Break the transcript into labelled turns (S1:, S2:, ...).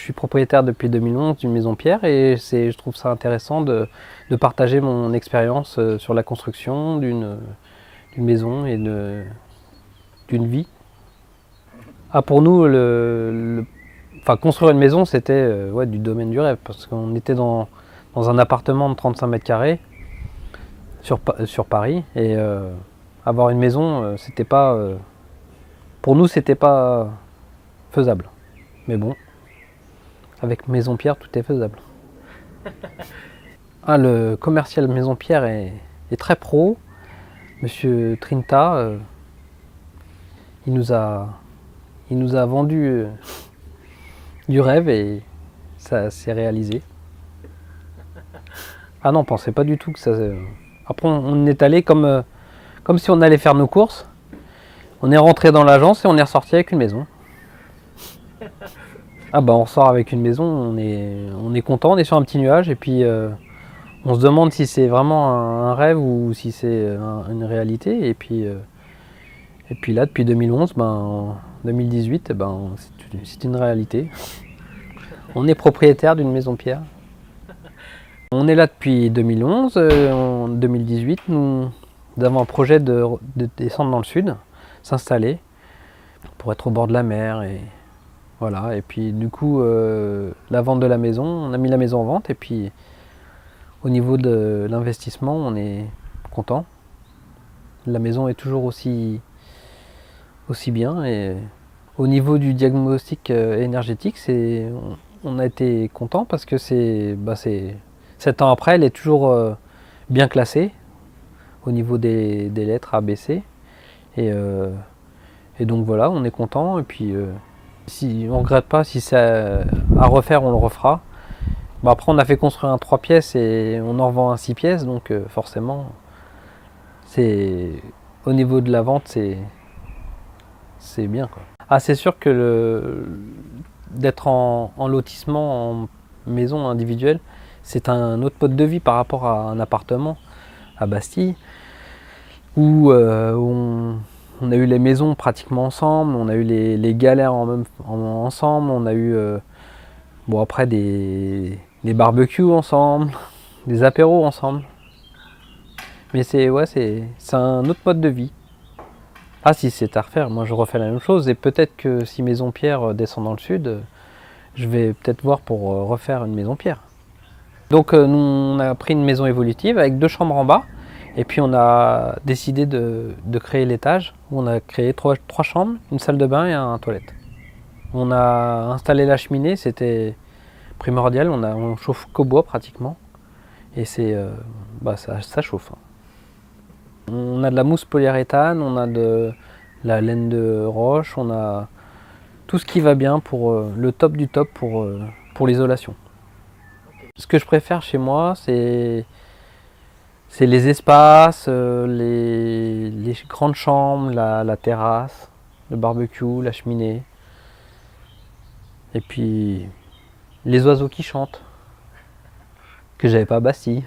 S1: suis propriétaire depuis 2011 d'une maison pierre et je trouve ça intéressant de partager mon expérience sur la construction d'une maison et d'une vie. Ah, pour nous, enfin, construire une maison, c'était ouais, du domaine du rêve parce qu'on était dans un appartement de 35 mètres carrés sur Paris et avoir une maison, c'était pas, pour nous, c'était pas faisable. Mais bon, avec Maison Pierre, tout est faisable. Ah, le commercial Maison Pierre est très pro. Monsieur Trinta, il nous a vendu du rêve et ça s'est réalisé. Ah non, on pensait pas du tout que ça. Après, on est allé comme si on allait faire nos courses. On est rentré dans l'agence et on est ressorti avec une maison. Ah bah on ressort avec une maison, on est content, on est sur un petit nuage et puis on se demande si c'est vraiment un rêve ou si c'est une réalité. Et puis là, depuis 2011, en 2018, c'est une réalité. On est propriétaire d'une maison pierre. On est là depuis 2011. En 2018, nous avons un projet de descendre dans le sud, s'installer pour être au bord de la mer. Et voilà. Et puis du coup, la vente de la maison, on a mis la maison en vente. Et puis au niveau de l'investissement, on est content. La maison est toujours aussi bien. Et au niveau du diagnostic énergétique, on a été content parce que c'est 7 ans après, elle est toujours bien classée au niveau des lettres A, B, C. Et donc voilà, on est content. Et puis si on ne regrette pas, si c'est à refaire, on le refera. Après, on a fait construire un 3 pièces et on en revend un 6 pièces, donc forcément, au niveau de la vente, c'est bien, quoi. Ah, c'est sûr que d'être en lotissement, en maison individuelle, c'est un autre mode de vie par rapport à un appartement à Bastille, où on a eu les maisons pratiquement ensemble, on a eu les galères ensemble, on a eu après des barbecues ensemble, des apéros ensemble. Mais c'est un autre mode de vie. Ah, si c'est à refaire, moi je refais la même chose et peut-être que si Maison Pierre descend dans le sud, je vais peut-être voir pour refaire une Maison Pierre. Donc nous on a pris une maison évolutive avec 2 chambres en bas et puis on a décidé de créer l'étage où on a créé 3 chambres, une salle de bain et un toilette. On a installé la cheminée, c'était primordial, on chauffe qu'au bois pratiquement et ça chauffe. On a de la mousse polyuréthane, on a de la laine de roche, on a tout ce qui va bien pour le top du top pour l'isolation. Ce que je préfère chez moi, c'est les espaces, les grandes chambres, la terrasse, le barbecue, la cheminée. Et puis les oiseaux qui chantent, que j'avais pas à Bastille.